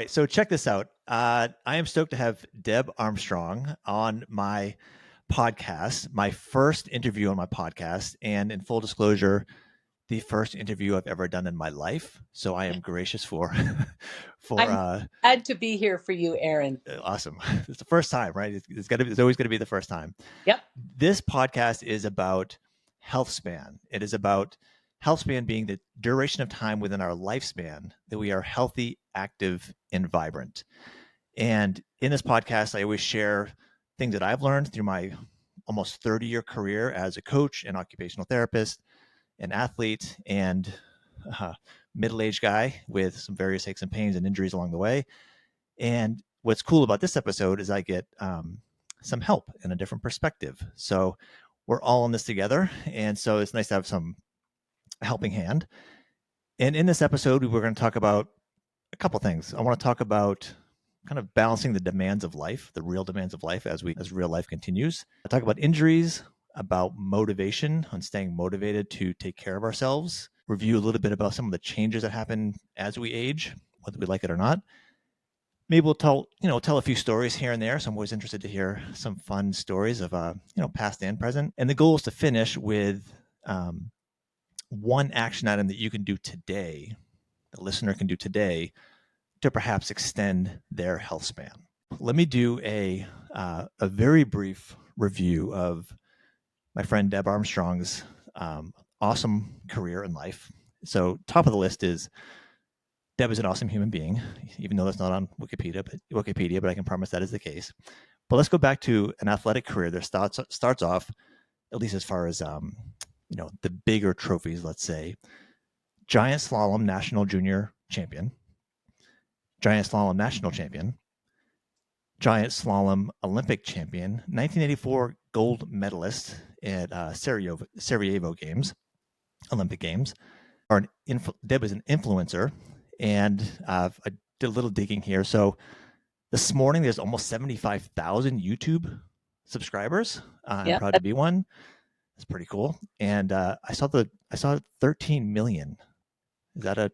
Right, so check this out. I am stoked to have Deb Armstrong on my podcast, my first interview on my podcast, and in full disclosure, the first interview I've ever done in my life. So I am gracious for for I'm glad to be here for you, Aaron. awesome. It's the first time, right? It's always gonna be the first time. Yep. This podcast is about Healthspan. It is about Healthspan being the duration of time within our lifespan that we are healthy, active, and vibrant. And in this podcast, I always share things that I've learned through my almost 30-year career as a coach and occupational therapist, an athlete, and middle-aged guy with some various aches and pains and injuries along the way. And what's cool about this episode is I get some help and a different perspective. So we're all in this together. And so it's nice to have some helping hand. And in this episode, we're going to talk about a couple things. I want to talk about kind of balancing the demands of life, the real demands of life as real life continues. I talk about injuries, about motivation, on staying motivated to take care of ourselves, review a little bit about some of the changes that happen as we age, whether we like it or not. Maybe we'll tell a few stories here and there. So I'm always interested to hear some fun stories of past and present. And the goal is to finish with one action item that you can do today, the listener can do today, to perhaps extend their health span. Let me do a very brief review of my friend Deb Armstrong's awesome career in life. So top of the list is Deb is an awesome human being, even though that's not on Wikipedia, but I can promise that is the case. But let's go back to an athletic career that starts off, at least as far as the bigger trophies. Let's say giant slalom national junior champion, giant slalom national champion, giant slalom Olympic champion, 1984 gold medalist at Sarajevo Games, Olympic Games. Deb is an influencer, and I did a little digging here. So this morning, there's almost 75,000 YouTube subscribers. I'm proud to be one. It's pretty cool. And I saw 13 million. Is that a?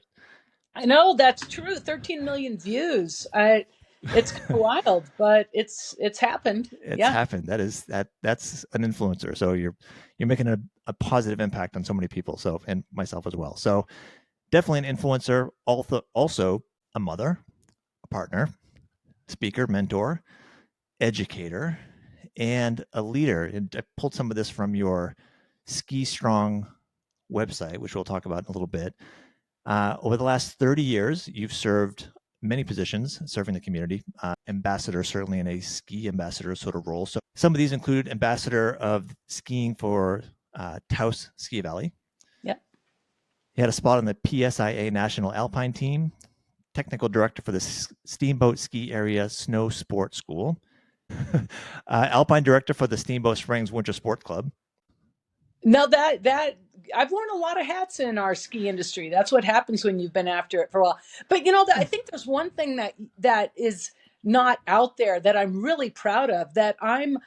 I know that's true. 13 million views. It's kind of wild, but it's happened. It's Yeah. happened. That's an influencer. So you're making a positive impact on so many people. So, and myself as well. So definitely an influencer. Also a mother, a partner, speaker, mentor, educator, and a leader. And I pulled some of this from your Ski Strong website, which we'll talk about in a little bit. Over the last 30 years, you've served many positions serving the community. Ambassador, certainly in a ski ambassador sort of role. So some of these include ambassador of skiing for Taos Ski Valley. Yep. He had a spot on the PSIA National Alpine Team, technical director for the Steamboat Ski Area Snow Sports School, Alpine director for the Steamboat Springs Winter Sport Club. No, that I've worn a lot of hats in our ski industry. That's what happens when you've been after it for a while. But I think there's one thing that is not out there that I'm really proud of. That I'm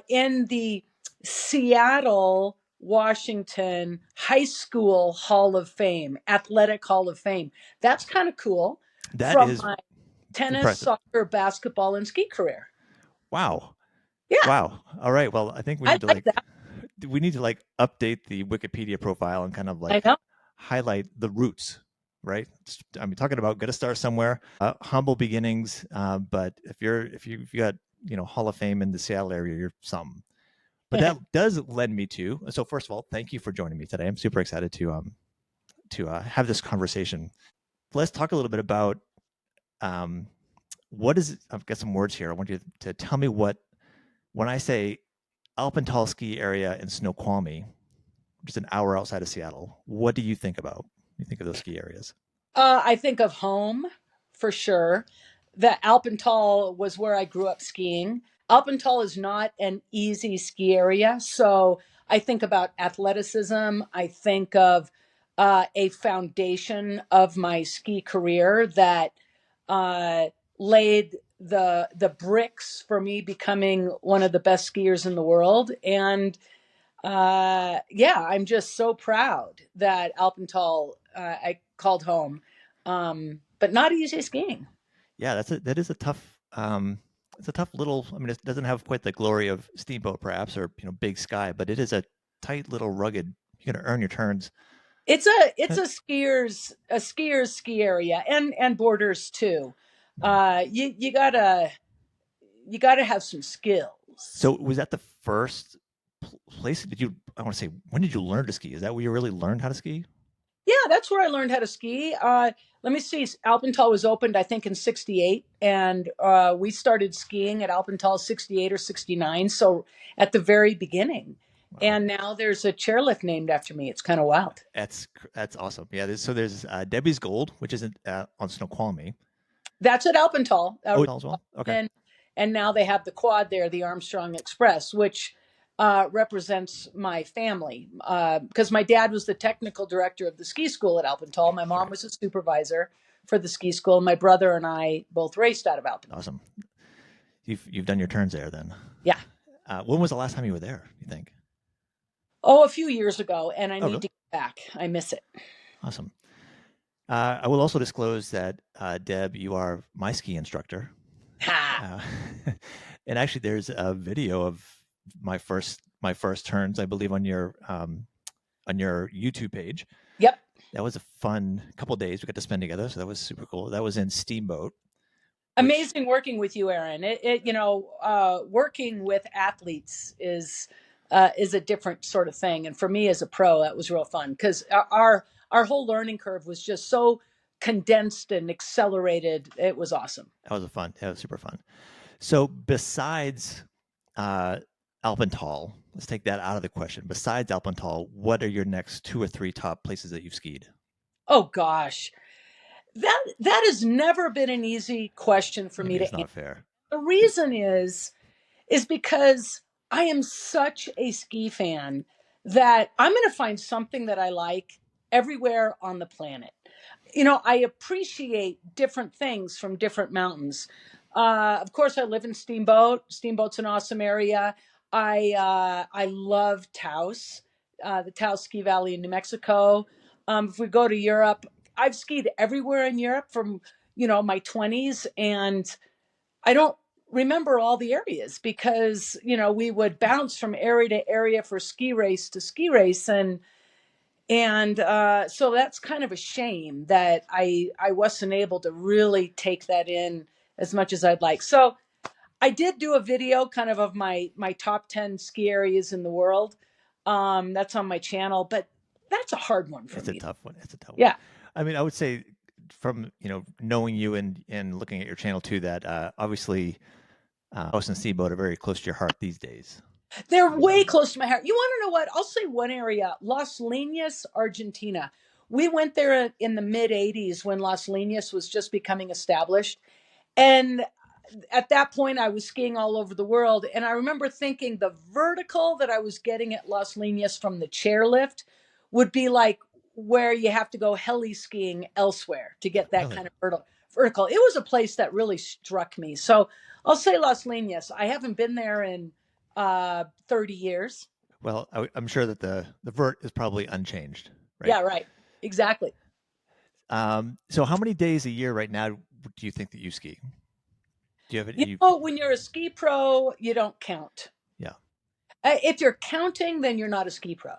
in the Seattle, Washington High School Hall of Fame, Athletic Hall of Fame. That's kind of cool. That From is my tennis, impressive. soccer, basketball, and ski career. Wow. Yeah, Wow. All right. Well, I think I like that. we need to update the Wikipedia profile and kind of I know. highlight the roots, right? I mean, talking about got to start somewhere, humble beginnings. But if you got Hall of Fame in the Seattle area, you're something. But that does lend me to. So first of all, thank you for joining me today. I'm super excited to have this conversation. Let's talk a little bit about what is. I've got some words here. I want you to tell me when I say Alpine ski area in Snoqualmie, just an hour outside of Seattle. What do you think about? You think of those ski areas? I think of home for sure. The Alpental was where I grew up skiing. Alpental is not an easy ski area. So I think about athleticism. I think of a foundation of my ski career that laid the bricks for me becoming one of the best skiers in the world. And I'm just so proud that Alpental I called home. But not easy skiing. Yeah, that is a tough. It's a tough little. I mean, it doesn't have quite the glory of Steamboat, perhaps, or Big Sky, but it is a tight little rugged. You got to earn your turns. It's a skier's ski area, and borders too. You gotta have some skills. So was that the first place? Did you? I want to say, when did you learn to ski? Is that where you really learned how to ski? Yeah, that's where I learned how to ski. Let me see. Alpental was opened, I think, in '68, and we started skiing at Alpental '68 or '69. So at the very beginning, Wow, and now there's a chairlift named after me. It's kind of wild. that's awesome. Yeah, there's Debbie's Gold, which isn't on Snoqualmie. That's at Alpental, Oh, as well. Okay, and now they have the quad there, the Armstrong Express, which represents my family because my dad was the technical director of the ski school at Alpental. My that's mom right. was a supervisor for the ski school. My brother and I both raced out of Alpental. Awesome. You've done your turns there then. Yeah. When was the last time you were there? You think? Oh, a few years ago, and I Oh, need really? to get back. I miss it. Awesome. I will also disclose that Deb, you are my ski instructor. Ha! Uh, and actually, there's a video of my first turns, I believe, on your YouTube page. Yep. That was a fun couple days we got to spend together, so that was super cool. That was in Steamboat, which Amazing working with you, Aaron. Working with athletes is a different sort of thing, and for me as a pro, that was real fun because our whole learning curve was just so condensed and accelerated. It was awesome. that was super fun. So besides uh, Alpental, let's take that out of the question. Besides Alpental, what are your next two or three top places that you've skied? Oh gosh, that has never been an easy question for me Maybe to it's answer. not fair. The reason is because I am such a ski fan that I'm going to find something that I like everywhere on the planet. I appreciate different things from different mountains. Of course, I live in Steamboat. Steamboat's an awesome area. I love Taos, the Taos Ski Valley in New Mexico. If we go to Europe, I've skied everywhere in Europe from my 20s, and I don't remember all the areas because we would bounce from area to area for ski race to ski race, and so that's kind of a shame that I wasn't able to really take that in as much as I'd like. So I did do a video kind of my top 10 ski areas in the world. That's on my channel, but that's a hard one for It's a me. tough one. It's a tough one. Yeah. I mean, I would say from knowing you and looking at your channel too, that obviously House and Steamboat are very close to your heart these days. They're way close to my heart. You want to know what? I'll say one area, Las Linas, Argentina. We went there in the mid 80s when Las Linas was just becoming established. And at that point, I was skiing all over the world. And I remember thinking the vertical that I was getting at Las Linas from the chairlift would be like where you have to go heli skiing elsewhere to get that Really? kind of vertical. It was a place that really struck me. So I'll say Las Linas. I haven't been there in 30 years. Well, I'm sure that the vert is probably unchanged, right? Yeah, right. Exactly. So how many days a year right now do you think that you ski? Do you have it? When you're a ski pro, you don't count. Yeah. If you're counting, then you're not a ski pro.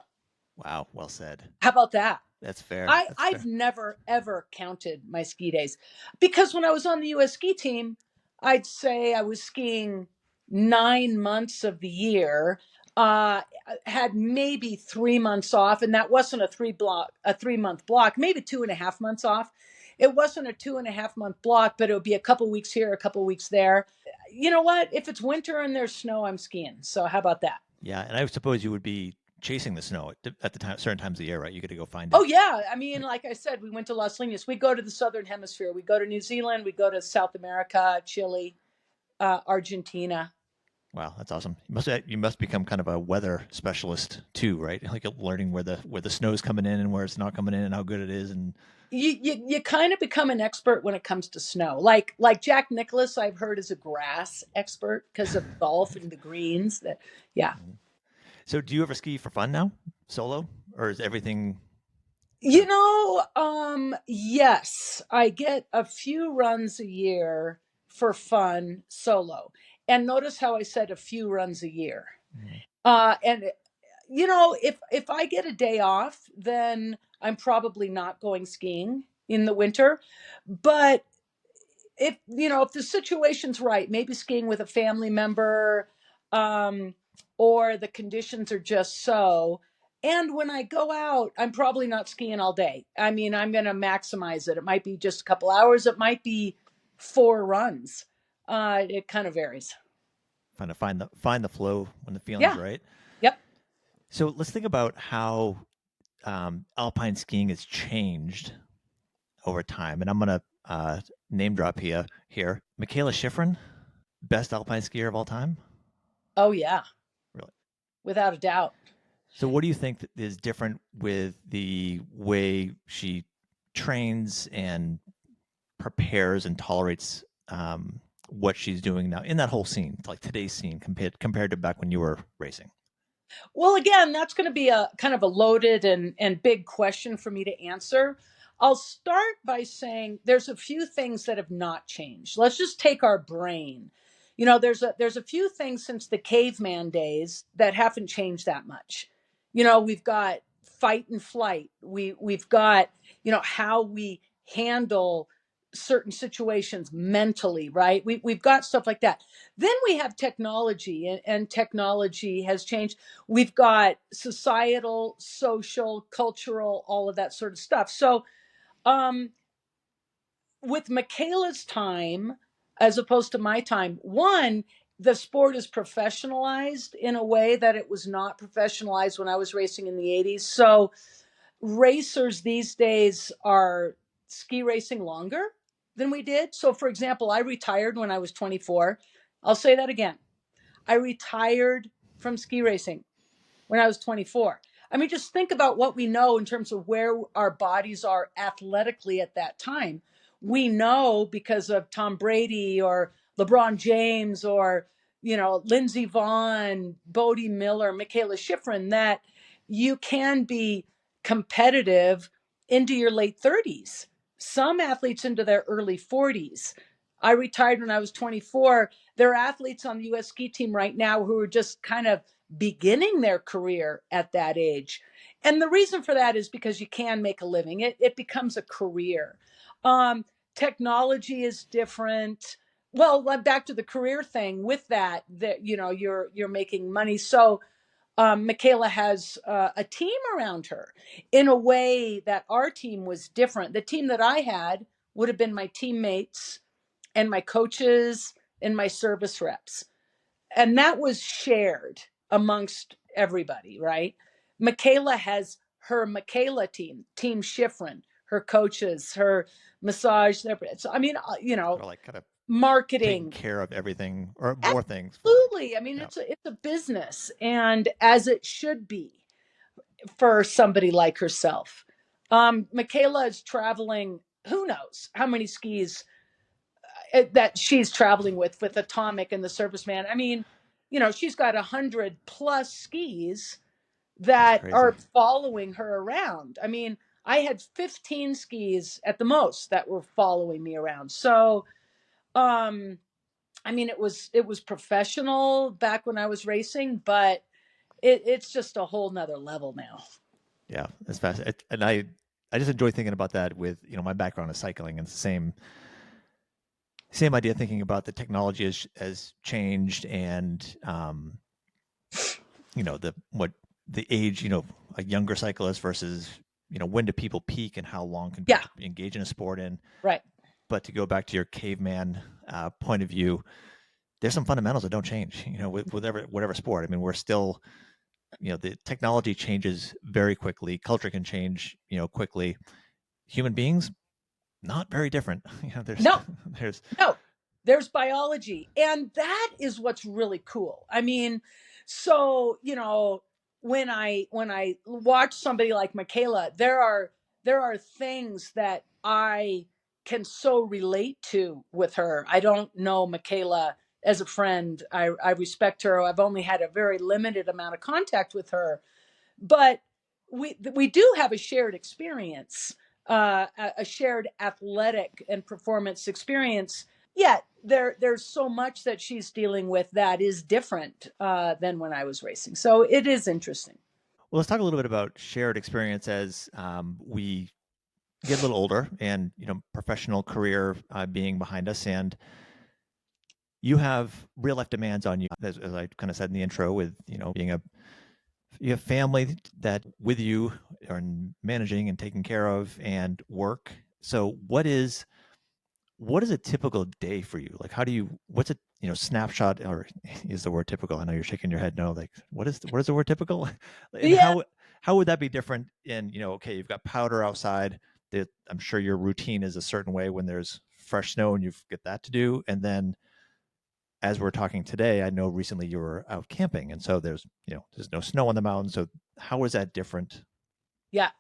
Wow. Well said. How about that? That's fair. I, That's I've fair. never ever counted my ski days because when I was on the US ski team, I'd say I was skiing 9 months of the year. Had maybe 3 months off, and that wasn't a 3 month block, maybe 2.5 months off. It wasn't a 2.5 month block, but it would be a couple weeks here, a couple weeks there. You know what? If it's winter and there's snow, I'm skiing. So how about that? Yeah, and I suppose you would be chasing the snow at the time, certain times of the year, right? You got to go find Oh it. yeah, I mean, Right. like I said, we went to Las Linas. We go to the southern hemisphere. We go to New Zealand. We go to South America, Chile, Argentina. Wow, that's awesome. You must become kind of a weather specialist too, right? Like learning where the snow's coming in and where it's not coming in and how good it is. And You kind of become an expert when it comes to snow. Like Jack Nicklaus, I've heard is a grass expert because of golf and the greens. That yeah. so, do you ever ski for fun now, solo, or is everything? Yes, I get a few runs a year for fun solo. And notice how I said a few runs a year. Mhm. And if I get a day off, then I'm probably not going skiing in the winter. But if the situation's right, maybe skiing with a family member, um or the conditions are just so. And when I go out, I'm probably not skiing all day. I mean, I'm going to maximize it. It might be just a couple hours, it might be 4 runs. It kind of varies. Trying to find the flow when the feeling's Yeah. right. Yep. So let's think about how alpine skiing has changed over time, and I'm gonna name drop here. Michaela Schifrin, best alpine skier of all time. Oh yeah, Really. without a doubt. So, what do you think that is different with the way she trains and prepares and tolerates what she's doing now in that whole scene, like today's scene, compared to back when you were racing? Well, again, that's going to be a kind of a loaded and big question for me to answer. I'll start by saying there's a few things that have not changed. Let's just take our brain. There's a few things since the caveman days that haven't changed that much. We've got fight and flight. We've got, how we handle certain situations mentally, right? We've got stuff like that. Then we have technology, and technology has changed. We've got societal, social, cultural, all of that sort of stuff. So, um, with Michaela's time, as opposed to my time, one, the sport is professionalized in a way that it was not professionalized when I was racing in the 80s. So, racers these days are ski racing longer than we did. So, for example, I retired when I was 24. I'll say that again. I retired from ski racing when I was 24. I mean, just think about what we know in terms of where our bodies are athletically at that time. We know because of Tom Brady or LeBron James or, Lindsey Vonn, Bodie Miller, Michaela Schifrin, that you can be competitive into your late 30s. Some athletes into their early 40s. I retired when I was 24. There are athletes on the U.S. ski team right now who are just kind of beginning their career at that age. And the reason for that is because you can make a living. It becomes a career. Um, Technology is different. Well, back to the career thing. With that you're making money. So Michaela has a team around her in a way that our team was different. The team that I had would have been my teammates and my coaches and my service reps, and that was shared amongst everybody, right? Michaela has her Michaela team Schifrin, her coaches, her massage therapist. So, I mean, Or like kind of taking marketing. care of everything or more things for her. Absolutely. I mean, Yeah, it's a business, and as it should be for somebody like herself. Michaela is traveling. Who knows how many skis that she's traveling with Atomic and the Serviceman. I mean, she's got 100+ skis that's that crazy. are following her around. I mean, I had 15 skis at the most that were following me around. So, um, I mean, it was professional back when I was racing, but it's just a whole nother level now. Yeah, it's fast. And I just enjoy thinking about that with my background is cycling, and it's the same idea. Thinking about the technology has changed, and the age, a younger cyclist versus when do people peak and how long can Yeah, people engage in a sport in. right. But to go back to your caveman point of view, there's some fundamentals that don't change. With whatever sport. I mean, we're still the technology changes very quickly. Culture can change quickly. Human beings not very different. There's No, there's no, there's biology. And that is what's really cool. I mean, so, when I watch somebody like Michaela, there are things that I can so relate to with her. I don't know Michaela as a friend. I respect her. I've only had a very limited amount of contact with her. But we do have a shared experience, a shared athletic and performance experience. Yet there's so much that she's dealing with that is different than when I was racing. So it is interesting. Well, let's talk a little bit about shared experience as we get a little older and, professional career being behind us. And you have real life demands on you, as I kind of said in the intro, with, being you have family that with you are managing and taking care of and work. So what is a typical day for you? Like, how do you, what's a, snapshot, or use the word typical? I know you're shaking your head. No, like, what is the word typical? And Yeah, how would that be different in, okay, you've got powder outside that I'm sure your routine is a certain way when there's fresh snow and you've got that to do. And then as we're talking today, I know recently you were out camping. And so there's no snow on the mountain. So how is that different? yeah.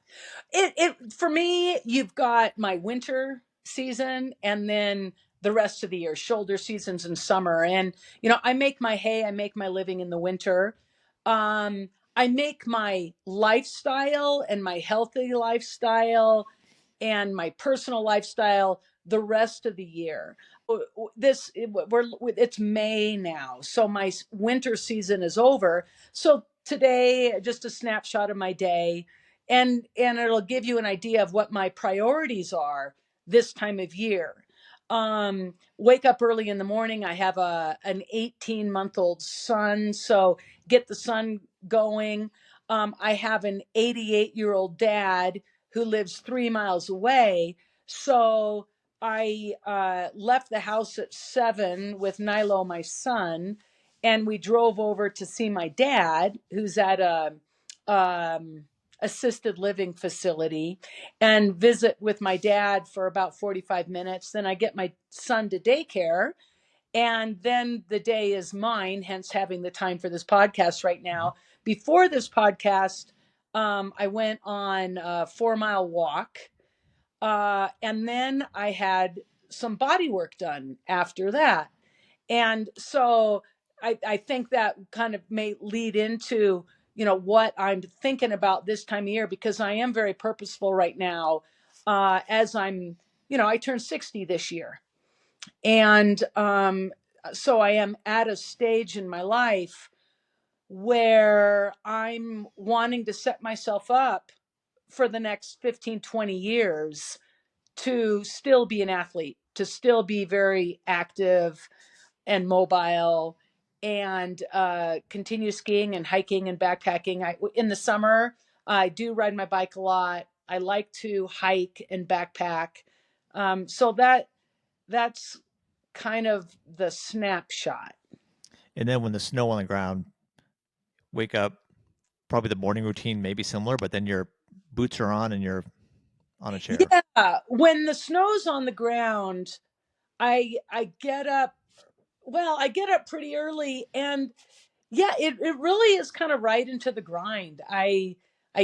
It for me, you've got my winter season and then the rest of the year, shoulder seasons and summer. And I make my hay, I make my living in the winter. I make my lifestyle and my healthy lifestyle and my personal lifestyle the rest of the year. This we're It's May now, so my winter season is over. So today, just a snapshot of my day, and it'll give you an idea of what my priorities are this time of year. Wake up early in the morning. I have an 18-month-old son, so get the sun going. I have an 88-year-old dad who lives 3 miles away. So I left the house at 7 with Nilo, my son, and we drove over to see my dad, who's at a assisted living facility, and visit with my dad for about 45 minutes. Then I get my son to daycare, and then the day is mine, hence having the time for this podcast right Mhm. now. Before this podcast, I went on a 4 mile walk. And then I had some body work done after that. And so I think that kind of may lead into, what I'm thinking about this time of year, because I am very purposeful right now, as I turned 60 this year. And so I am at a stage in my life where I'm wanting to set myself up for the next 15, 20 years to still be an athlete, to still be very active and mobile, and continue skiing and hiking and backpacking. In the summer, I do ride my bike a lot. I like to hike and backpack. So that's kind of the snapshot. And then when the snow on the ground, wake up, probably the morning routine may be similar, but then your boots are on and you're on a chair. Yeah, when the snow's on the ground, I get up. Well, I get up pretty early, and yeah, it really is kind of right into the grind. I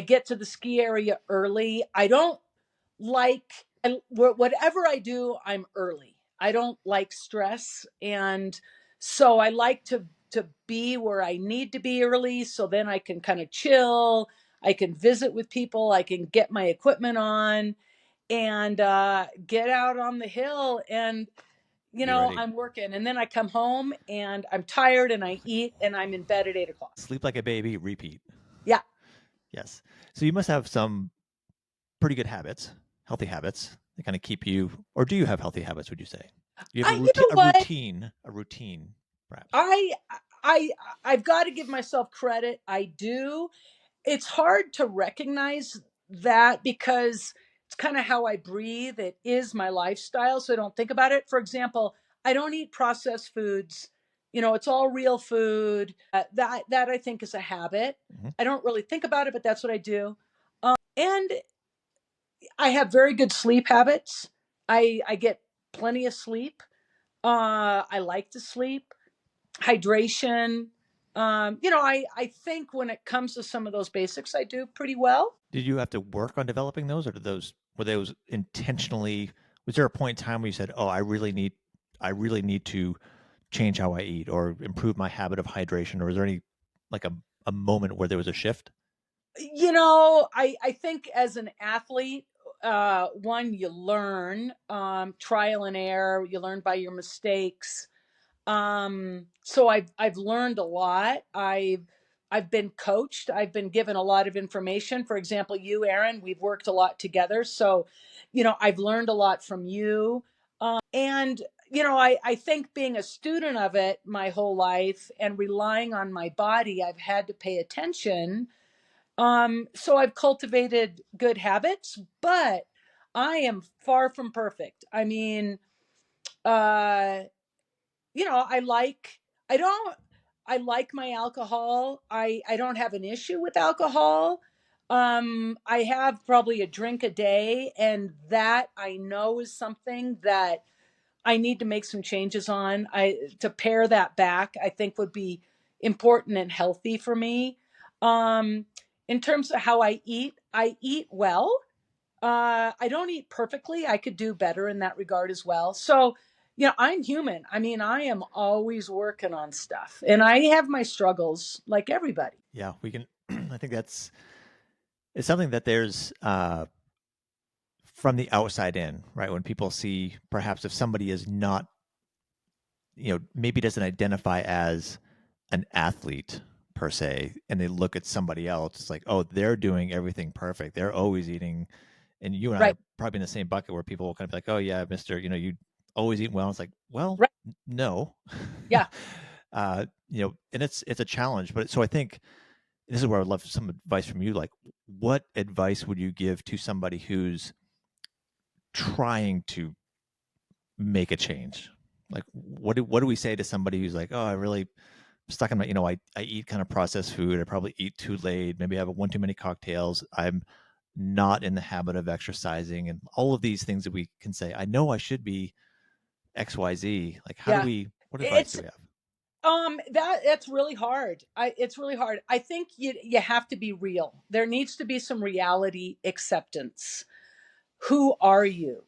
get to the ski area early. I don't like whatever I do, I'm early. I don't like stress, and so I like to be where I need to be early, so then I can kind of chill. I can visit with people. I can get my equipment on and get out on the hill, and Be ready. I'm working, and then I come home and I'm tired and I eat and I'm in bed at 8 o'clock. Sleep like a baby, repeat. Yeah. Yes. So you must have some pretty good habits, healthy habits that kind of keep you, or do you have healthy habits, would you say? Do you have You know what? a routine, perhaps? I I I've got to give myself credit. I do. It's hard to recognize that because it's kind of how I breathe. It is my lifestyle, so I don't think about it. For example, I don't eat processed foods. It's all real food. That I think is a habit. Mm-hmm. I don't really think about it, but that's what I do. And I have very good sleep habits. I get plenty of sleep. I like to sleep. Hydration. I think when it comes to some of those basics, I do pretty well. Did you have to work on developing those, or were those intentionally? Was there a point in time where you said, "Oh, I really need to change how I eat or improve my habit of hydration," or is there any like a moment where there was a shift? I think as an athlete, one, you learn, trial and error, you learn by your mistakes. So I've learned a lot. I've been coached. I've been given a lot of information. For example, you, Aaron, we've worked a lot together. So, I've learned a lot from you. And I think being a student of it my whole life and relying on my body, I've had to pay attention. So I've cultivated good habits, but I am far from perfect. I mean, uh, I like, I don't, I like my alcohol. I don't have an issue with alcohol. I have probably a drink a day, and that I know is something that I need to make some changes on. To pare that back, I think would be important and healthy for me. Um, in terms of how I eat well. I don't eat perfectly. I could do better in that regard as well. So, I'm human. I mean, I am always working on stuff, and I have my struggles like everybody. Yeah, we can. I think it's something that there's from the outside in, right? When people see perhaps if somebody is not, maybe doesn't identify as an athlete per se, and they look at somebody else, it's like, oh, they're doing everything perfect. They're always eating. And you and I Right, are probably in the same bucket where people will kind of be like, oh, yeah, Mister, you always eat well. It's like, well, right. no. Yeah, And it's a challenge. But so I think this is where I would love some advice from you. Like, what advice would you give to somebody who's trying to make a change? Like, what do we say to somebody who's like, oh, I really stuck in my, I eat kind of processed food. I probably eat too late. Maybe I have one too many cocktails. I'm not in the habit of exercising, and all of these things that we can say. I know I should be XYZ. Like, yeah. what advice do It's we have? that's really hard. It's really hard. I think you have to be real. There needs to be some reality acceptance. Who are you?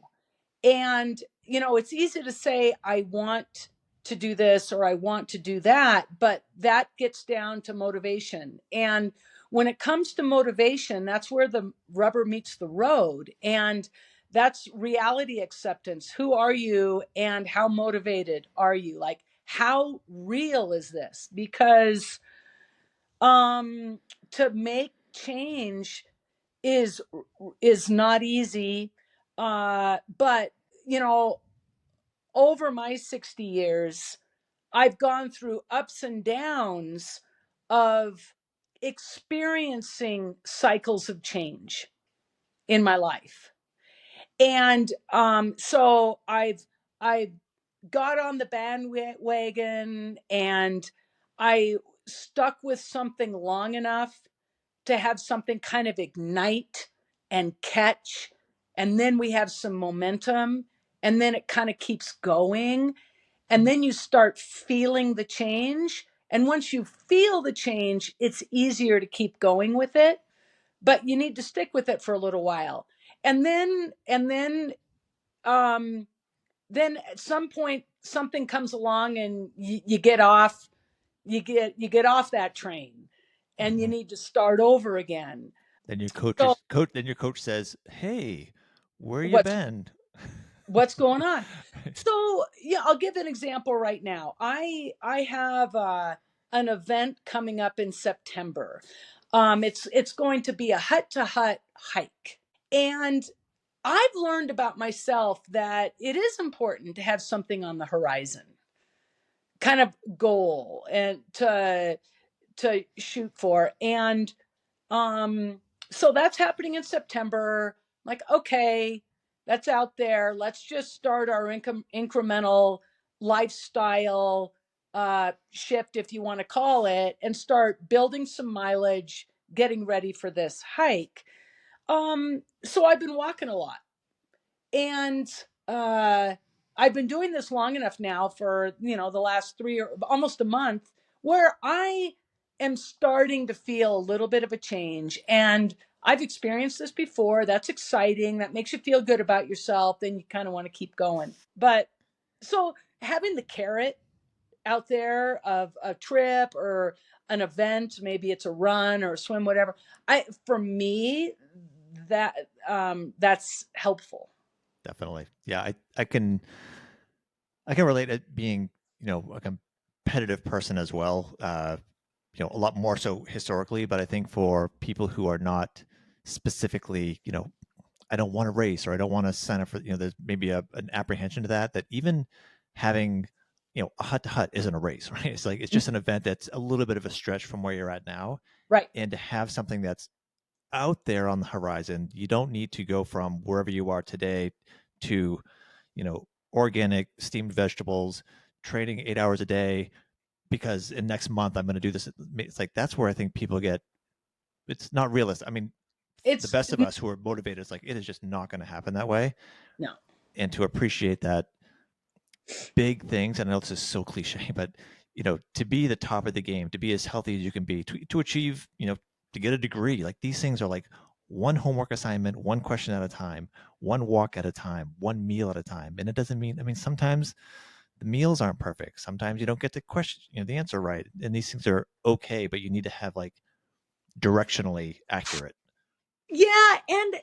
And, it's easy to say, I want to do this or I want to do that, but that gets down to motivation. And when it comes to motivation, that's where the rubber meets the road. And that's reality acceptance. Who are you and how motivated are you? Like, how real is this? Because um, to make change is is not easy. But you know, over my 60 years, I've gone through ups and downs of experiencing cycles of change in my life. And so I've got on the bandwagon, and I stuck with something long enough to have something kind of ignite and catch. And then we have some momentum, and then it kind of keeps going. And then you start feeling the change. And once you feel the change, it's easier to keep going with it, but you need to stick with it for a little while. And then at some point something comes along and you get off, you get off that train, and you Mm-hmm. need to start over again. Then your So then your coach says, "Hey, where you what's been?" what's going on? So yeah, I'll give an example right now. I have an event coming up in September. It's going to be a hut to hut hike, and I've learned about myself that it is important to have something on the horizon, kind of goal and to shoot for. And so that's happening in September. Like, okay, that's out there. Let's just start our incremental lifestyle shift, if you want to call it, and start building some mileage, getting ready for this hike. So I've been walking a lot, and uh, I've been doing this long enough now for the last 3 or almost a month, where I am starting to feel a little bit of a change. And I've experienced this before. That's exciting. That makes you feel good about yourself. Then you kind of want to keep going. But so having the carrot out there of a trip or an event, maybe it's a run or a swim, whatever. For me, that that's helpful. Definitely. Yeah, I can relate it being, a competitive person as well. A lot more so historically, but I think for people who are not specifically, I don't want to race or I don't want to sign up for, there's maybe an apprehension to that even having, a hut to hut isn't a race, right? It's like, it's just an event that's a little bit of a stretch from where you're at now. Right. And to have something that's out there on the horizon, you don't need to go from wherever you are today to, organic steamed vegetables, training 8 hours a day, because in next month I'm going to do this. It's like, that's where I think people get, it's not realistic. I mean, the It's best of us who are motivated, it's like, it is just not going to happen that way. no. And to appreciate that big things, and I know this is so cliche, but to be the top of the game, to be as healthy as you can be, to achieve, to get a degree, like these things are like one homework assignment, one question at a time, one walk at a time, one meal at a time. And it doesn't mean, I mean, sometimes the meals aren't perfect. Sometimes you don't get the question, the answer right. And these things are okay, but you need to have like directionally accurate. Yeah, and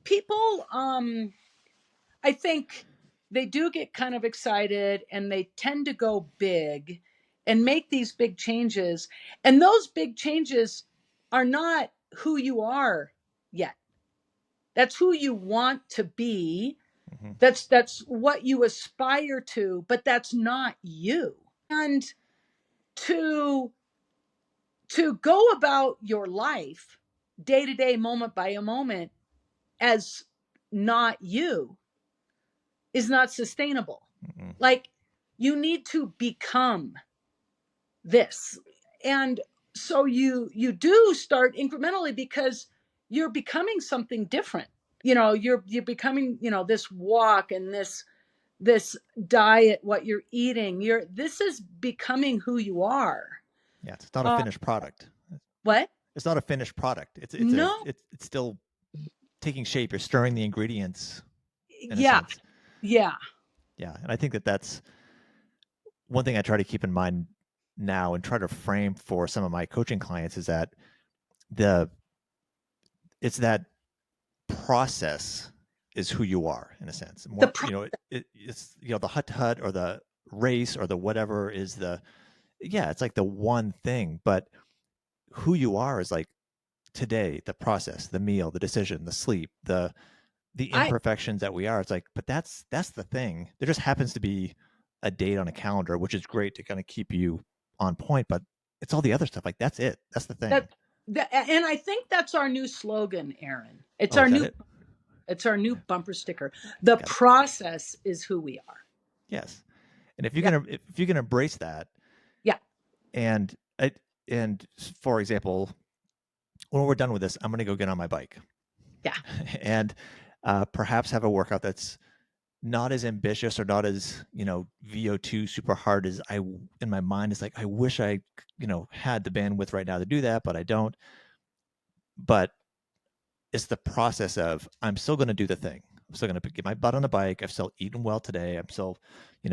people I think they do get kind of excited and they tend to go big and make these big changes. And those big changes are not who you are yet. That's who you want to be. Mm-hmm. That's what you aspire to, but that's not you. And to go about your life day to day, moment by a moment as not you is not sustainable. Mm-hmm. Like, you need to become this. And so you do start incrementally because you're becoming something different. You're becoming, this walk and this diet, what you're eating. This is becoming who you are. Yeah, it's not a Uh, finished product. what? It's not a finished product. No. It's still taking shape. You're stirring the ingredients in a Yeah. sense. Yeah. Yeah, and I think that's one thing I try to keep in mind now and try to frame for some of my coaching clients is that the it's that process is who you are in a sense. The More, pro- it's the hut to hut or the race or the whatever is the yeah, it's like the one thing, but who you are is like today, the process, the meal, the decision, the sleep, the I imperfections that we are. It's like, but that's the thing. There just happens to be a date on a calendar, which is great to kind of keep you on point, but it's all the other stuff. Like that's it. That's the thing. that, and I think that's our new slogan, Aaron. Oh, is that it? It's our new Yeah, bumper sticker. The got it. process is who we are. Yes. And Yeah. if you can embrace that, Yeah. and and for example, when we're done with this, I'm going to go get on my bike Yeah. and perhaps have a workout that's not as ambitious or not as VO2 super hard as I in my mind is like I wish I had the bandwidth right now to do that, but I don't. But it's the process of I'm still going to do the thing. I'm still going to get my butt on the bike. I've still eaten well today. I'm still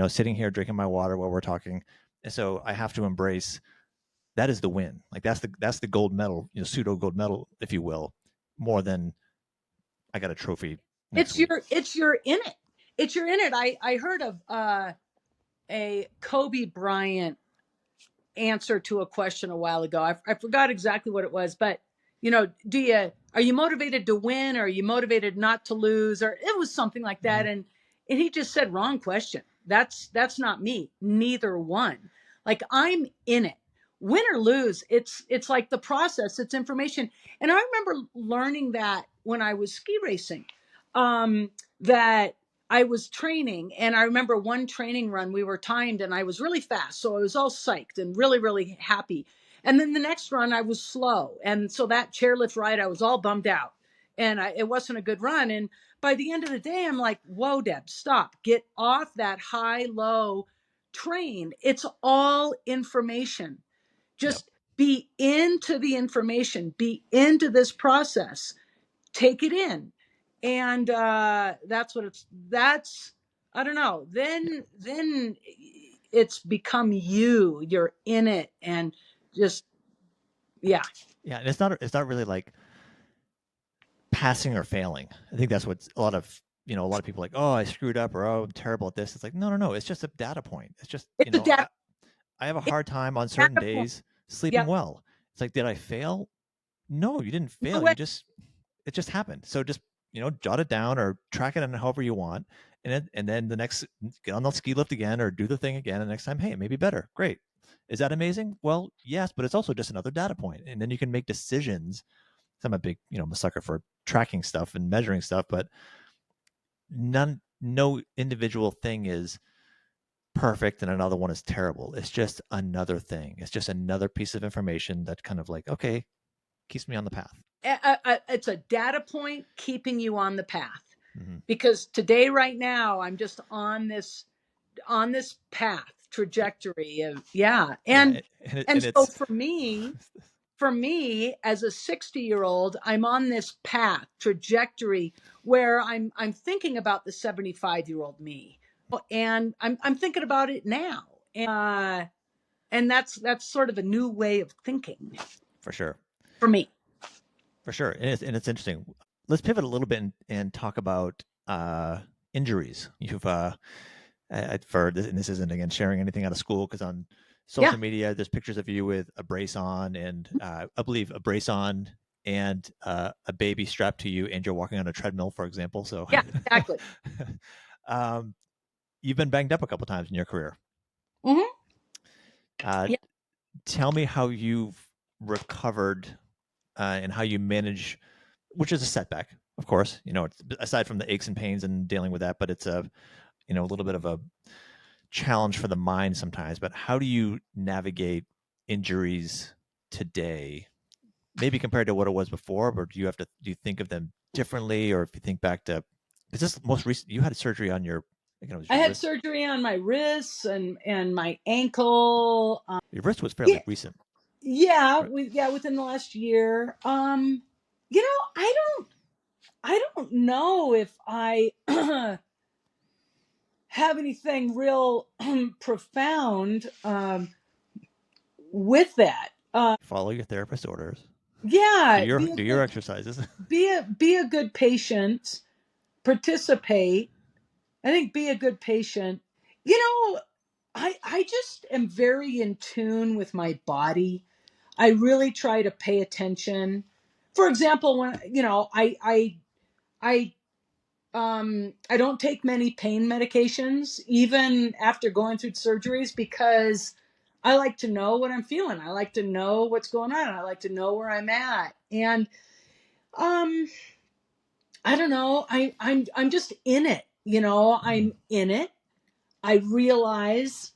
sitting here drinking my water while we're talking, and so I have to embrace that is the win. Like that's the gold medal, pseudo gold medal, if you will, more than I got a trophy next week. It's your in it. It's your in it. I heard of a Kobe Bryant answer to a question a while ago. I forgot exactly what it was, but are you motivated to win or are you motivated not to lose? Or it was something like Mm-hmm. that. And he just said, wrong question. That's not me. Neither one. Like, I'm in it. Win or lose, it's like the process, it's information. And I remember learning that when I was ski racing, that I was training, and I remember one training run, we were timed and I was really fast. So I was all psyched and really, really happy. And then the next run I was slow. And so that chairlift ride, I was all bummed out and it wasn't a good run. And by the end of the day, I'm like, whoa, Deb, stop, get off that high, low train. It's all information. Yep. Just be into the information, be into this process, take it in. And that's I don't know, then it's become you're in it. And just, yeah. Yeah, and it's not really like passing or failing. I think that's what a lot of people are like, oh, I screwed up, or oh, I'm terrible at this. It's like, no, no, no. It's just a data point. It's just, It's a data, I have a it's hard time on a certain data point. days sleeping Yep. well. It's like, did I fail? No, you didn't No fail. way. It just happened. So just, jot it down or track it in however you want. And then the next, get on the ski lift again or do the thing again. And next time, hey, it may be better. Great. Is that amazing? Well, yes, but it's also just another data point. And then you can make decisions. I'm a big, I'm a sucker for tracking stuff and measuring stuff, but no individual thing is perfect and another one is terrible. It's just another thing. It's just another piece of information that kind of like, okay, keeps me on the path. It's a data point keeping you on the path. Mm-hmm. Because today, right now, I'm just on this path trajectory of, yeah. Yeah, And and so it's for me as a 60-year-old, I'm on this path trajectory where I'm thinking about the 75-year-old me, and I'm thinking about it now, and that's sort of a new way of thinking for sure, for me. for sure, and it's interesting. Let's pivot a little bit and talk about injuries. You've for this, and this isn't again sharing anything out of school because on Yeah, social media there's pictures of you with a brace on and I believe a brace on and a baby strapped to you and you're walking on a treadmill, for example. So yeah, exactly. um, you've been banged up a couple times in your career. Hmm. Uh, Yeah, tell me how you've recovered and how you manage, which is a setback, of course. It's, aside from the aches and pains and dealing with that, but it's a little bit of a challenge for the mind sometimes. But how do you navigate injuries today? Maybe compared to what it was before, or do you think of them differently, or if you think back to, is this most recent? You had surgery on your, I think it was I your had wrist. surgery on my wrists and my ankle. Your wrist was fairly Yeah, recent, yeah, right? within the last year. You know, I don't know if I have anything real profound with that. Follow your therapist orders. Do Yeah, your do your exercises. be a good patient, participate. I think be a good patient. You know, I just am very in tune with my body. I really try to pay attention. For example, when I I don't take many pain medications even after going through surgeries because I like to know what I'm feeling. I like to know what's going on. I like to know where I'm at. And um I don't know. I'm just in it. Mm. I'm in it. I realize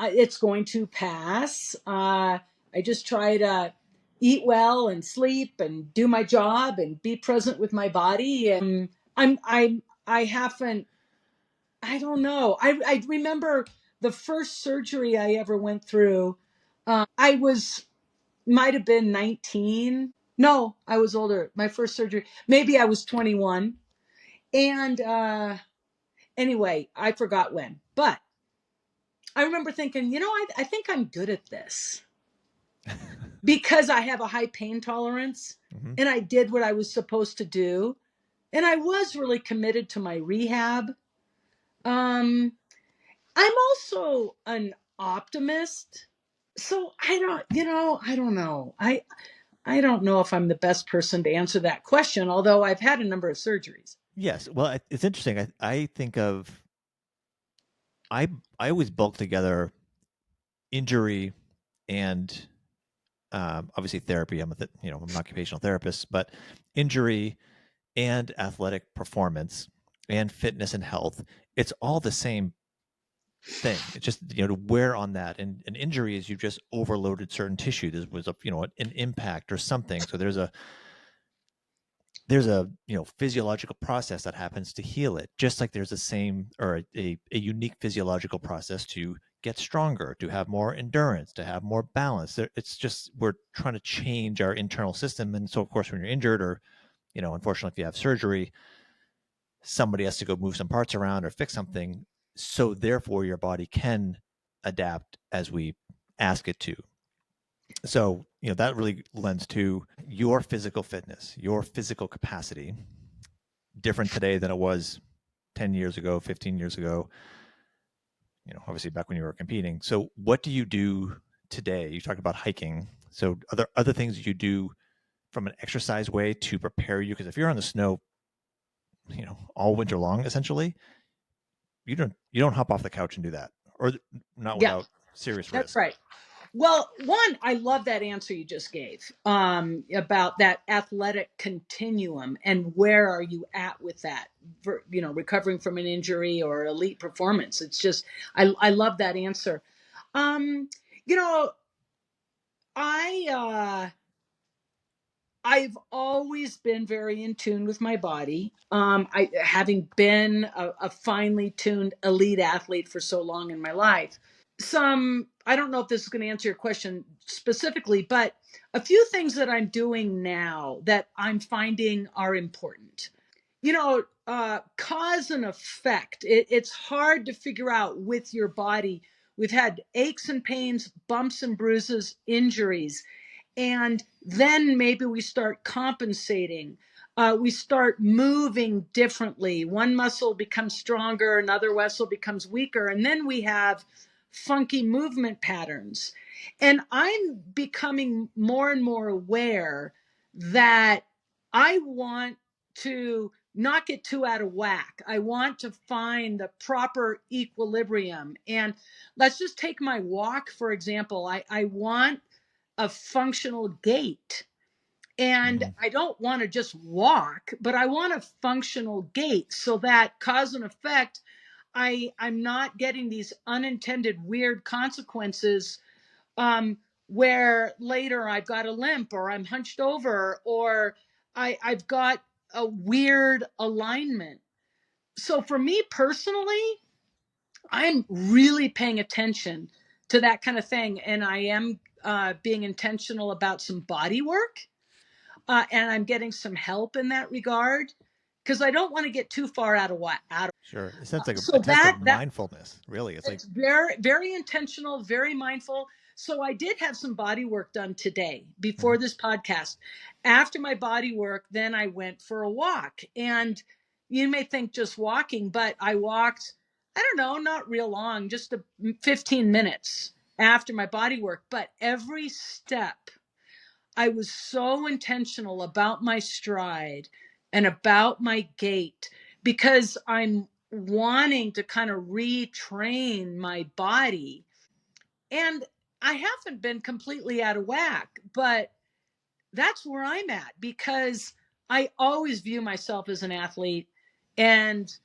it's going to pass. I just try to eat well and sleep and do my job and be present with my body. And I haven't. I don't know. I remember the first surgery I ever went through. I was might have been 19. No, I was older. My first surgery, maybe I was 21. And anyway, I forgot when. But I remember thinking, I think I'm good at this because I have a high pain tolerance Mm-hmm. and I did what I was supposed to do. And I was really committed to my rehab. Um, I'm also an optimist. So I don't know. I don't know if I'm the best person to answer that question, although I've had a number of surgeries. Yes. Well, it's interesting. I think of I I always bulk together injury and obviously therapy. I'm an occupational therapist, but injury and athletic performance and fitness and health. It's all the same thing. It's just to wear on that. And an injury is you've just overloaded certain tissue. There was an impact or something. So there's a physiological process that happens to heal it, just like there's a same or a unique physiological process to get stronger, to have more endurance, to have more balance. It's just we're trying to change our internal system. And so of course when you're injured or unfortunately if you have surgery, somebody has to go move some parts around or fix something, so therefore your body can adapt as we ask it to. So, that really lends to your physical fitness, your physical capacity, different today than it was 10 years ago, 15 years ago, obviously back when you were competing. So, what do you do today? You talked about hiking. So, other things you do from an exercise way to prepare you? Because if you're on the snow, all winter long, essentially, you don't hop off the couch and do that, or not Yeah, without serious that's risk. right. Well, one, I love that answer you just gave about that athletic continuum and where are you at with that, recovering from an injury or elite performance. It's just, I love that answer. Um, you know, I, I've always been very in tune with my body. I having been a finely tuned elite athlete for so long in my life. I don't know if this is going to answer your question specifically, but a few things that I'm doing now that I'm finding are important. Cause and effect. It's hard to figure out with your body. We've had aches and pains, bumps and bruises, injuries, and then maybe we start compensating. We start moving differently. One muscle becomes stronger, another muscle becomes weaker, and then we have funky movement patterns. And I'm becoming more and more aware that I want to not get too out of whack. I want to find the proper equilibrium. And let's just take my walk, for example. I want a functional gait. And Mm-hmm. I don't want to just walk, but I want a functional gait so that cause and effect, I'm not getting these unintended weird consequences um, where later I've got a limp or I'm hunched over or I've got a weird alignment. So for me personally, I'm really paying attention to that kind of thing. And I am being intentional about some body work. And I'm getting some help in that regard because I don't want to get too far out of what out. Sure. It sounds like a So test of that mindfulness, really. It's like, it's very, very intentional, very mindful. So I did have some body work done today before mhm. this podcast. After my body work, then I went for a walk. And you may think just walking, but I walked, I don't know, not real long, just 15 minutes after my body work. But every step, I was so intentional about my stride and about my gait because I'm wanting to kind of retrain my body. And I haven't been completely out of whack, but that's where I'm at because I always view myself as an athlete and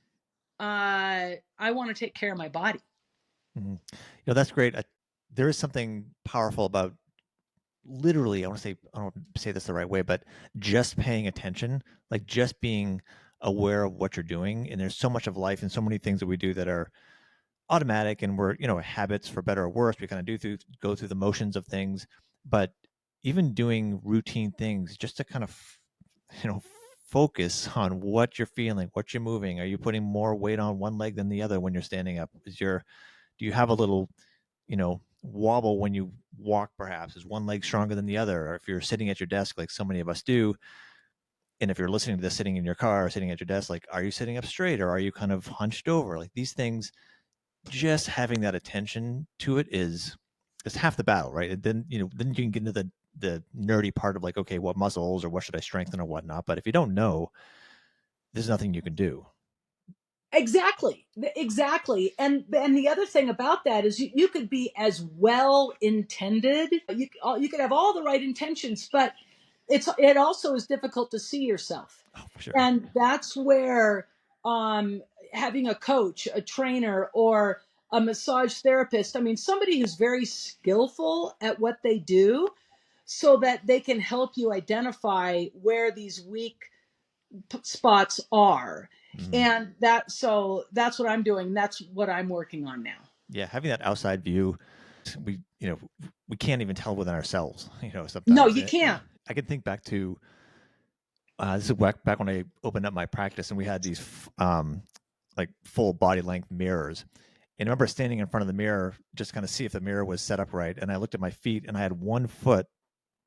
I want to take care of my body. Mhm. That's great. There is something powerful about literally, I don't say this the right way, but just paying attention, like just being aware of what you're doing. And there's so much of life and so many things that we do that are automatic and we're, habits for better or worse. We kind of go through the motions of things, but even doing routine things just to kind of, you know, focus on what you're feeling, what you're moving. Are you putting more weight on one leg than the other when you're standing up? Do you have a little, wobble when you walk perhaps? Is one leg stronger than the other? Or if you're sitting at your desk like so many of us do, and if you're listening to this sitting in your car or sitting at your desk, like are you sitting up straight or are you kind of hunched over? Like these things, just having that attention to it is half the battle, right? And then you can get into the nerdy part of like, okay, what muscles or what should I strengthen or whatnot. But if you don't know, there's nothing you can do. Exactly. And the other thing about that is you could be as well intended. You could have all the right intentions, but it also is difficult to see yourself. Oh, for sure. And that's where um having a coach, a trainer, or a massage therapist, I mean somebody who's very skillful at what they do so that they can help you identify where these weak spots are. Mm. And that's what I'm doing. That's what I'm working on now. Yeah, having that outside view, we we can't even tell within ourselves. No, Sometimes you can't. I can think back to this is back when I opened up my practice, and we had these like full body length mirrors, And I remember standing in front of the mirror, just kind of see if the mirror was set up right. And I looked at my feet, and I had one foot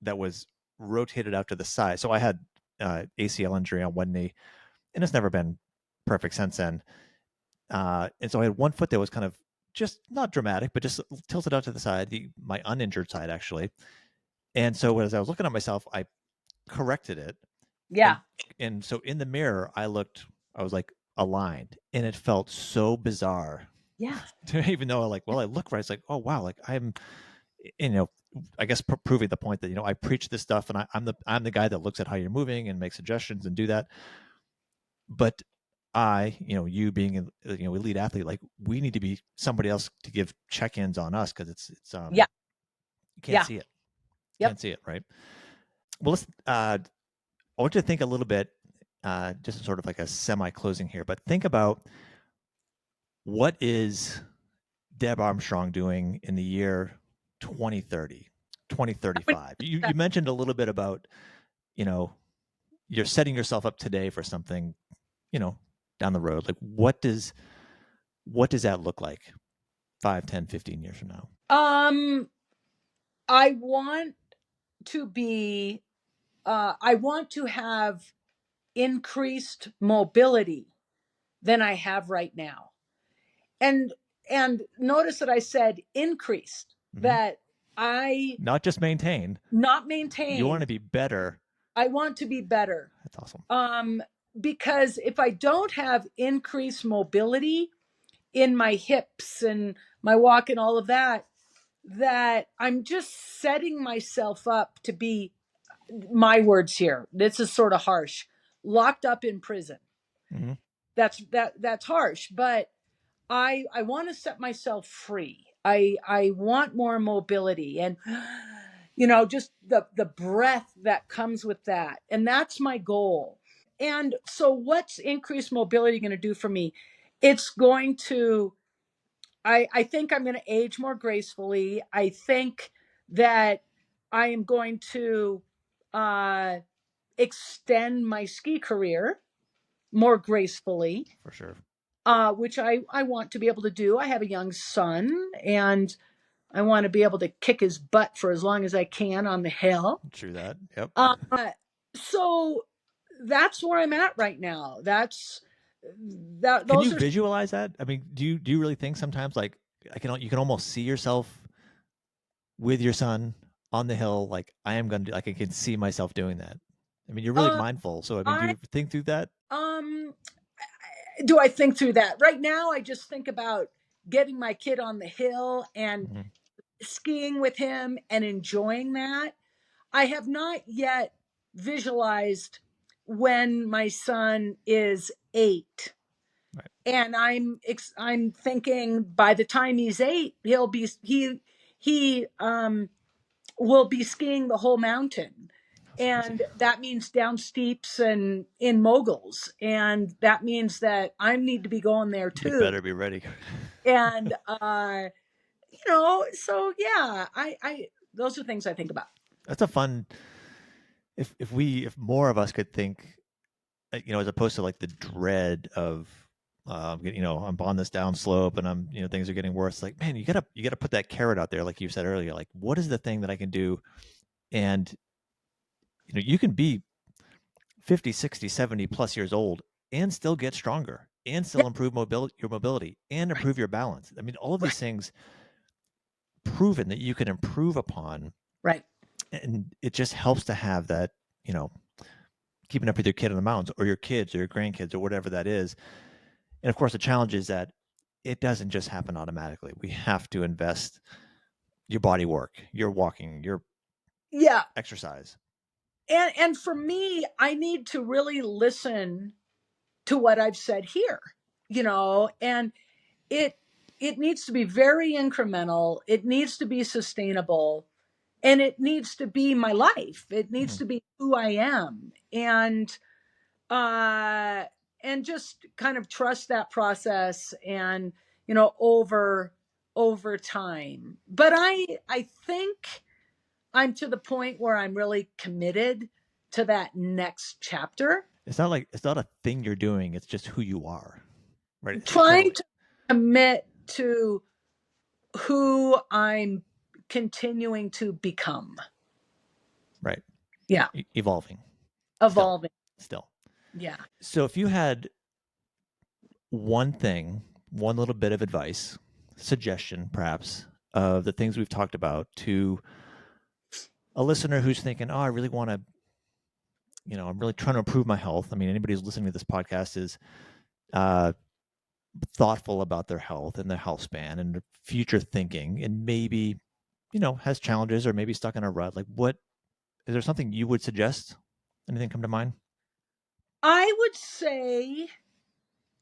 that was rotated out to the side. So I had ACL injury on one knee, and it's never been perfect since then. And so I had one foot that was kind of just not dramatic, but just tilted out to the side, my uninjured side actually. And so as I was looking at myself, I corrected it, and Yeah. and so in the mirror, I was like aligned, and it felt so bizarre Yeah. to even though like, well, I look right. It's like, oh wow, like I'm, you know, I guess proving the point that I preach this stuff, and I'm the guy that looks at how you're moving and make suggestions and do that. But you being elite athlete, like we need to be somebody else to give check-ins on us because it's Yeah. you can't Yeah. see it, Yep. right? Well, let's. I want you to think a little bit, just sort of like a semi-closing here, but think about what is Deb Armstrong doing in the year 2030, I would- 2035. You mentioned a little bit about, you know, you're setting yourself up today for something, you know, down the road. Like what does that look like 5, 10, 15 years from now? Um, I want to be, I want to have increased mobility than I have right now. And and notice that I said increased, Mm-hmm. that I Not just maintain. not You want maintain, to be better. I want to be better. That's awesome. Um, because if I don't have increased mobility in my hips and my walk and all of that, that I'm just setting myself up to be, my words here, this is sort of harsh, locked up in prison. Mm-hmm. That's harsh, but I want to set myself free. I want more mobility, and just the breath that comes with that. And that's my goal. And so what's increased mobility going to do for me? It's going to, I think I'm going to age more gracefully. I think that I am going to uh extend my ski career more gracefully, For sure. which I want to be able to do. I have a young son, and I want to be able to kick his butt for as long as I can on the hill. True that. Yep. Uh, so that's where I'm at right now. That's that. Can you Those are. visualize that? I mean, do you really think sometimes like you can almost see yourself with your son on the hill? Like I am going to like I can see myself doing that. I mean, you're really Uh, mindful. So I mean, do I you think through that? um. Do I think through that right now? I just think about getting my kid on the hill and Mm-hmm. skiing with him and enjoying that. I have not yet visualized when my son is 8, Right. and I'm thinking by the time he's 8, he will be skiing the whole mountain. That's crazy. And that means down steeps and in moguls, and that means that I need to be going there You too. better be ready. And so yeah, I those are things I think about. That's a fun. If more of us could think, as opposed to like the dread of, I'm on this down slope and I'm, things are getting worse. Like, man, you gotta put that carrot out there, like you said earlier. Like, what is the thing that I can do? And you can be 50, 60, 70 plus years old and still get stronger and Yeah, still improve your mobility and right, improve your balance. I mean, all of right, these things proven that you can improve upon, right. and it just helps to have that, you know, keeping up with your kid in the mountains or your kids or your grandkids or whatever that is. And of course, the challenge is that it doesn't just happen automatically. We have to invest your body work, your walking, your Yeah. exercise. And for me, I need to really listen to what I've said here, and it it needs to be very incremental. It needs to be sustainable, and it needs to be my life. It needs Mhm. to be who I am. Uh and just kind of trust that process, and over time. But I think I'm to the point where I'm really committed to that next chapter. It's not a thing you're doing. It's just who you are, right? It's kind of Trying like, to commit. to who I'm continuing to become. Right. Yeah. Evolving. Still. Evolving. Still. Yeah. So if you had one thing, one little bit of advice, suggestion perhaps, of the things we've talked about to a listener who's thinking, oh, I really want to, I'm really trying to improve my health. I mean, anybody who's listening to this podcast is uh, thoughtful about their health and their health span and future thinking, and maybe, has challenges or maybe stuck in a rut. Like, what is there something you would suggest? Anything come to mind? I would say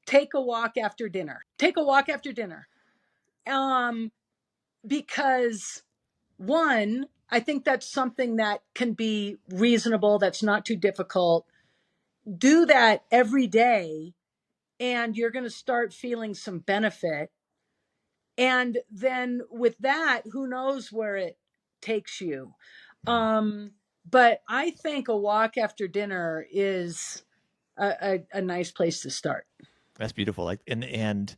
take a walk after dinner. Take a walk after dinner. Um, because one, I think that's something that can be reasonable, that's not too difficult. Do that every day, and you're going to start feeling some benefit. And then with that, who knows where it takes you. Mhm. But I think a walk after dinner is a nice place to start. That's beautiful. Like, and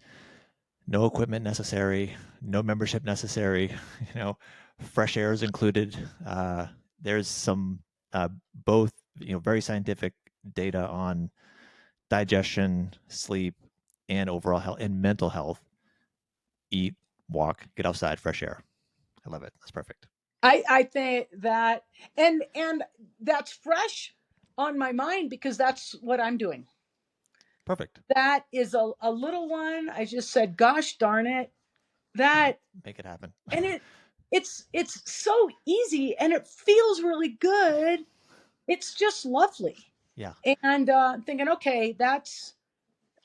no equipment necessary, no membership necessary. You know, fresh air is included. There's some both very scientific data on digestion, sleep, and overall health and mental health. Eat, walk, get outside, fresh air. I love it. That's perfect. I think that, and that's fresh on my mind because that's what I'm doing. Perfect. That is a little one. I just said, gosh darn it. That Make it happen. and it's so easy and it feels really good. It's just lovely. Yeah. And thinking, okay, that's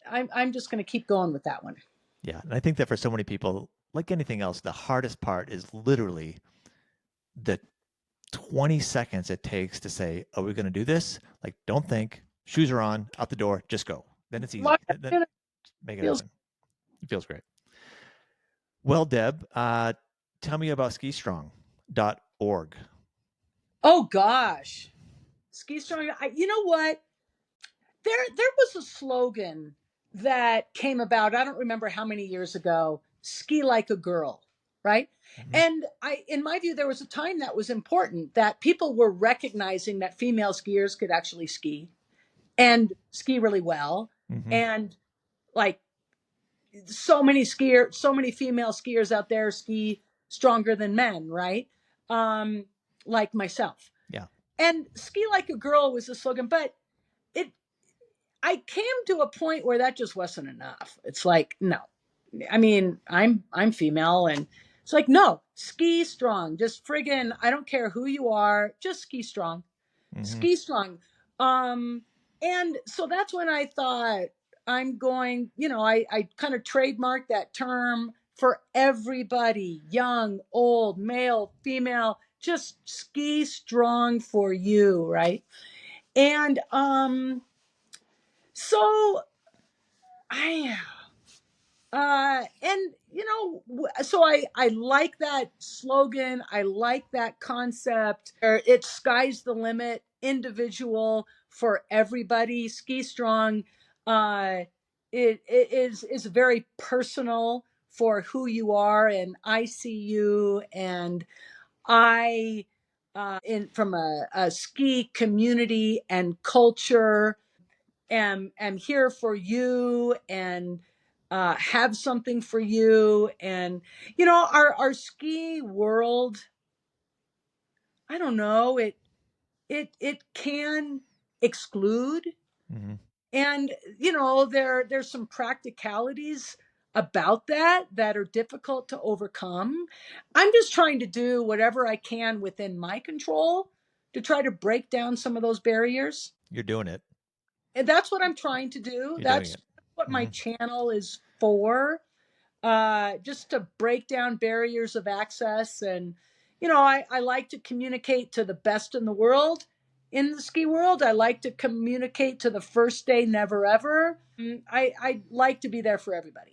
I'm just gonna keep going with that one. Yeah. And I think that for so many people, like anything else, the hardest part is literally the 20 seconds it takes to say, are we going to do this? Like, don't think, shoes are on, out the door, just go. Then it's easy. Walk Then after make it feels. happen. It feels great. Well, Deb, tell me about skistrong.org. Oh gosh. Ski strong. You know what? There was a slogan that came about, I don't remember how many years ago, ski like a girl, right? Mm-hmm. And I in my view there was a time that was important that people were recognizing that female skiers could actually ski and ski really well, Mm-hmm. and like so many female skiers out there ski stronger than men, right? um like myself. Yeah. And ski like a girl was the slogan, but it I came to a point where that just wasn't enough. It's like, no. I mean, I'm female, and it's like, no, ski strong. Just friggin', I don't care who you are, just ski strong. Mm-hmm. Ski strong. Um and so that's when I thought I'm going, I kind of trademarked that term for everybody, young, old, male, female, just ski strong for you, right? And so I and so I like that slogan. I like that concept. It's sky's the limit, individual for everybody. Ski strong. It is very personal for who you are, and I see you, and I in from a ski community and culture am here for you, and have something for you. And our ski world, I don't know, it can exclude, Mm-hmm. and there's some practicalities about that are difficult to overcome. I'm just trying to do whatever I can within my control to try to break down some of those barriers. You're doing it. And that's what I'm trying to do. You're doing That's it. what my Mm-hmm. channel is for. Just to break down barriers of access. And I like to communicate to the best in the world, in the ski world. I like to communicate to the first day never ever. I like to be there for everybody.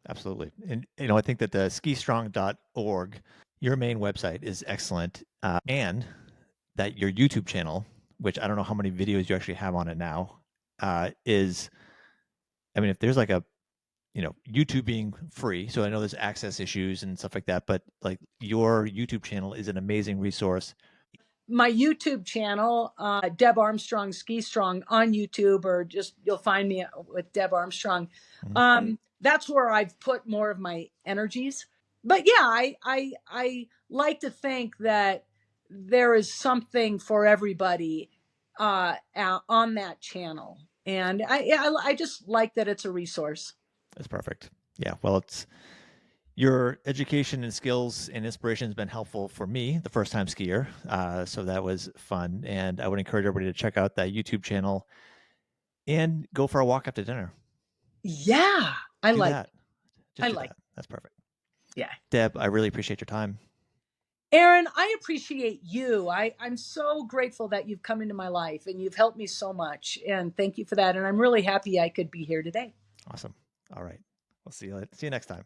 Absolutely. And, I think that the skistrong.org, your main website, is excellent. And that your YouTube channel, which I don't know how many videos you actually have on it now, is, I mean, if there's like a YouTube being free, so I know there's access issues and stuff like that, but like your YouTube channel is an amazing resource. My YouTube channel, Deb Armstrong Ski Strong on YouTube, or just you'll find me with Deb Armstrong. Mhm. That's where I've put more of my energies. But yeah, I like to think that there is something for everybody on that channel, and I just like that it's a resource. That's perfect. Yeah, well, it's your education and skills and inspiration has been helpful for me, the first time skier. So that was fun. And I would encourage everybody to check out that YouTube channel and go for a walk after dinner. Yeah, I Do like that. I Just do like that. That's perfect. yeah. Deb, I really appreciate your time. Aaron, I appreciate you. I'm so grateful that you've come into my life and you've helped me so much. And thank you for that. And I'm really happy I could be here today. Awesome. All right. We'll see you next time.